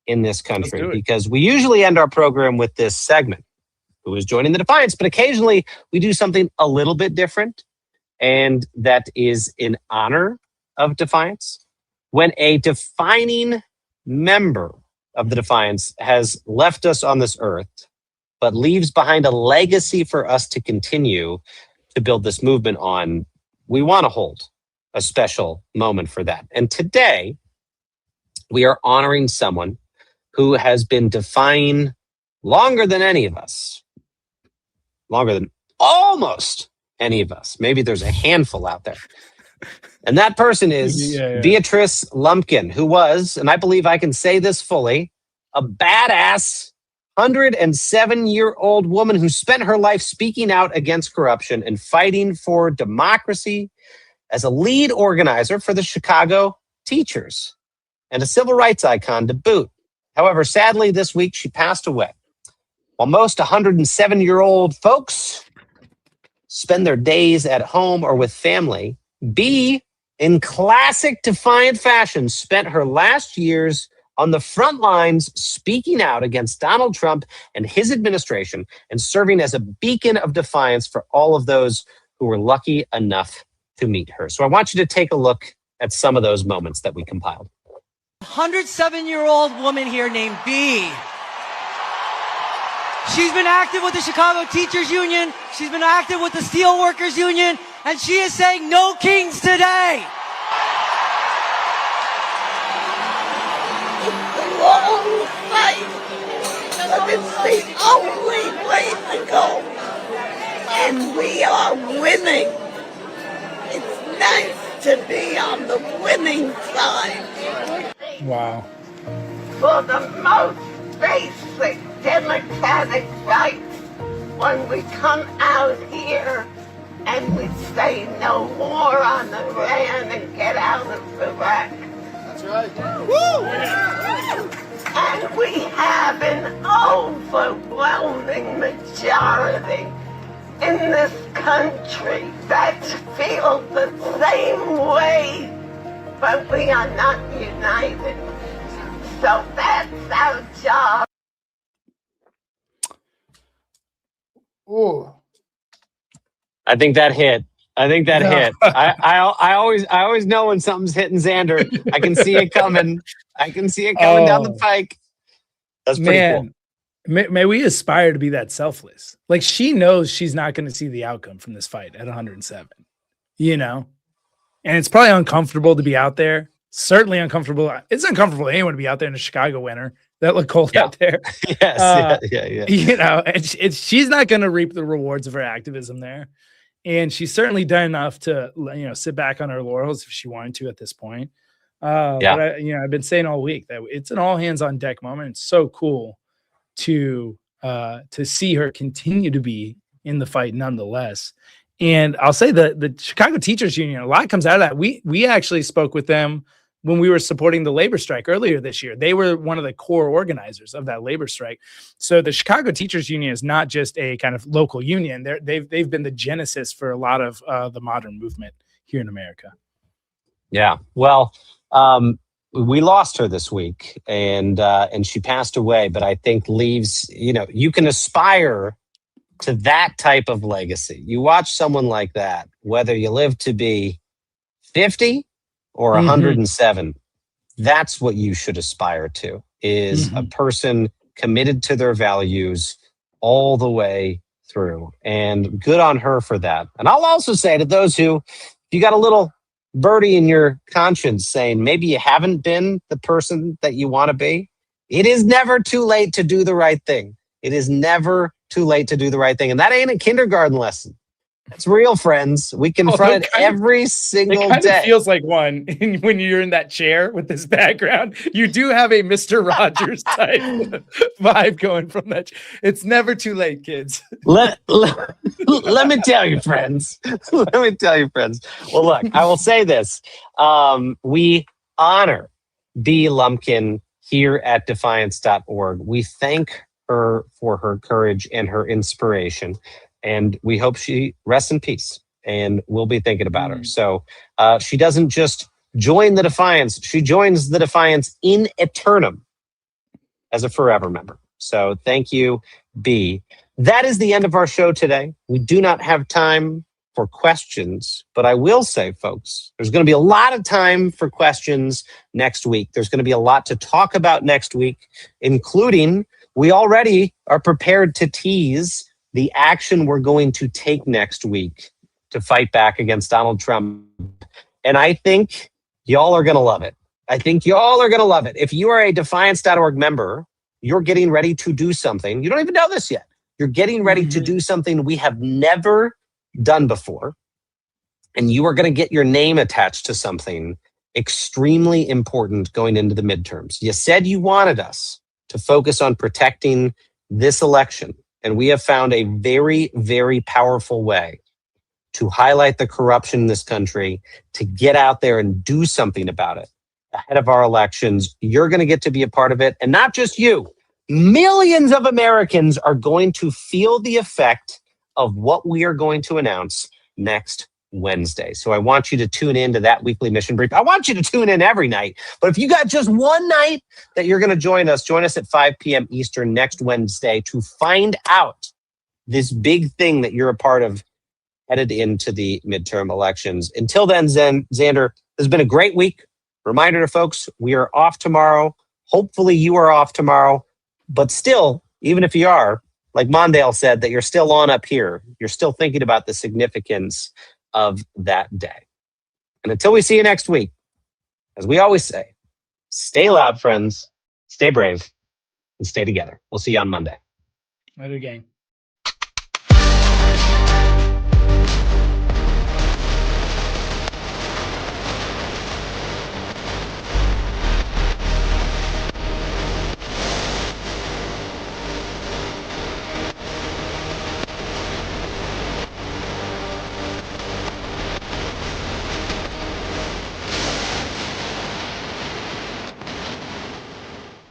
in this country, because we usually end our program with this segment, who is joining the Defiance, but occasionally we do something a little bit different, and that is in honor of Defiance. When a defining member of the Defiance has left us on this earth, but leaves behind a legacy for us to continue to build this movement on, we want to hold a special moment for that. And today, we are honoring someone who has been defying longer than any of us, longer than almost any of us. Maybe there's a handful out there. And that person is Beatrice Lumpin, who was, and I believe I can say this fully, a badass 107-year-old woman who spent her life speaking out against corruption and fighting for democracy as a lead organizer for the Chicago teachers and a civil rights icon to boot. However, sadly, this week she passed away. While most 107-year-old folks spend their days at home or with family, Bea, in classic Defiant fashion, spent her last years on the front lines, speaking out against Donald Trump and his administration and serving as a beacon of defiance for all of those who were lucky enough to meet her. So I want you to take a look at some of those moments that we compiled.
107-year-old woman here named B. She's been active with the Chicago Teachers Union. She's been active with the Steelworkers Union. And she is saying no kings today.
Long fight, but it's the only way to go, and we are winning. It's nice to be on the winning side.
Wow.
For the most basic democratic rights, when we come out here and we say no more on Iran and get out of Iraq. Woo! And we have an overwhelming majority in this country that feel the same way, but we are not united. So that's our job.
Ooh.
I think that hit. Hit. I always know when something's hitting Xander. I can see it coming. Down the pike. That's pretty cool.
May we aspire to be that selfless. Like, she knows she's not going to see the outcome from this fight at 107, you know? And it's probably uncomfortable to be out there. Certainly uncomfortable. It's uncomfortable for anyone to be out there in a Chicago winter. That look cold out there.
Yes, yeah.
You know, and she's not going to reap the rewards of her activism there. And she's certainly done enough to, you know, sit back on her laurels if she wanted to at this point. But I've been saying all week that it's an all hands on deck moment. It's so cool to see her continue to be in the fight nonetheless. And I'll say the Chicago Teachers Union, a lot comes out of that. We actually spoke with them when we were supporting the labor strike earlier this year. They were one of the core organizers of that labor strike. So the Chicago Teachers Union is not just a kind of local union. They've been the genesis for a lot of the modern movement here in America.
Yeah. Well, we lost her this week, and she passed away. But I think leaves, you know, you can aspire to that type of legacy. You watch someone like that, whether you live to be 50 or 107, that's what you should aspire to, is a person committed to their values all the way through. And good on her for that. And I'll also say to those who, if you got a little birdie in your conscience saying maybe you haven't been the person that you want to be, it is never too late to do the right thing. It is never too late to do the right thing. And that ain't a kindergarten lesson. It's real, friends. We confront it every single day.
It kind of feels like one when you're in that chair with this background. You do have a Mr. Rogers type vibe going from that. It's never too late, kids.
Let me tell you, friends. Well, look, I will say this. We honor B. Lumpkin here at defiance.org. We thank her for her courage and her inspiration. And we hope she rests in peace, and we'll be thinking about her. So she doesn't just join the Defiance, she joins the Defiance in eternum as a forever member. So thank you, B. That is the end of our show today. We do not have time for questions, but I will say, folks, there's going to be a lot of time for questions next week. There's going to be a lot to talk about next week, including we already are prepared to tease the action we're going to take next week to fight back against Donald Trump. And I think y'all are going to love it. If you are a defiance.org member, you're getting ready to do something. You don't even know this yet. You're getting ready to do something we have never done before. And you are going to get your name attached to something extremely important going into the midterms. You said you wanted us to focus on protecting this election. And we have found a very, very powerful way to highlight the corruption in this country, to get out there and do something about it ahead of our elections. You're going to get to be a part of it. And not just you. Millions of Americans are going to feel the effect of what we are going to announce next Wednesday. So I want you to tune in to that weekly mission brief. I want you to tune in every night. But if you got just one night that you're going to join us at 5 p.m. Eastern next Wednesday to find out this big thing that you're a part of headed into the midterm elections. Until then, Xander, this has been a great week. Reminder to folks, we are off tomorrow. Hopefully you are off tomorrow. But still, even if you are, like Mondale said, that you're still on up here. You're still thinking about the significance of that day. And until we see you next week, as we always say, stay loud, friends, stay brave, and stay together. We'll see you on Monday.
Later, gang.